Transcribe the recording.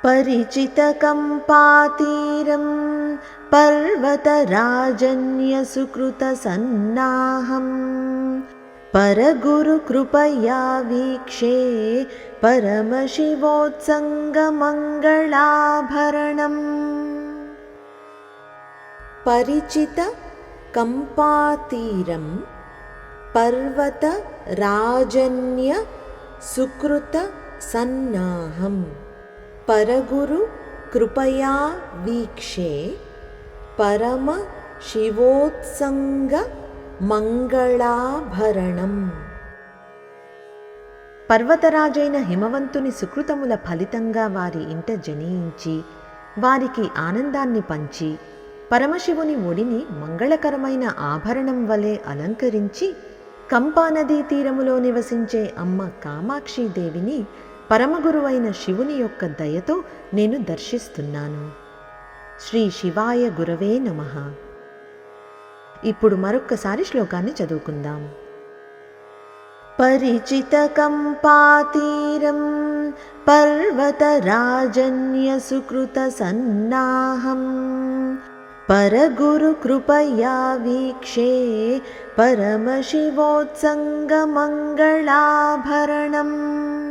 परिचितकम्पातीरं पर्वतराजन्यसुकृतसन्नाहं परगुरुकृपया वीक्षे परमशिवोत्सङ्गमङ्गलाभरणम्। परिचितकम्पातीरं पर्वतराजन्यसुकृतसन्नाहं परगुरुकृपया वीक्षे परमशिवोत्सङ्गमङ्गलाभरणम्। పర్వతరాజైన హిమవంతుని సుకృతముల ఫలితంగా వారి ఇంట జనించి వారికి ఆనందాన్ని పంచి పరమశివుని ఒడిని మంగళకరమైన ఆభరణం వలె అలంకరించి కంపానదీ తీరములో నివసించే అమ్మ కామాక్షీదేవిని పరమగురువైన శివుని యొక్క దయతో నేను దర్శిస్తున్నాను. శ్రీ శివాయ గురవే నమః. ఇప్పుడు మరొక్కసారి శ్లోకాన్ని చదువుకుందాం. పరిచితకంపాతీరం పర్వతరాజన్యసుకృతసన్నాహం परगुरुकृपया वीक्षे परमशिवोत्सङ्गमङ्गलाभरणम्।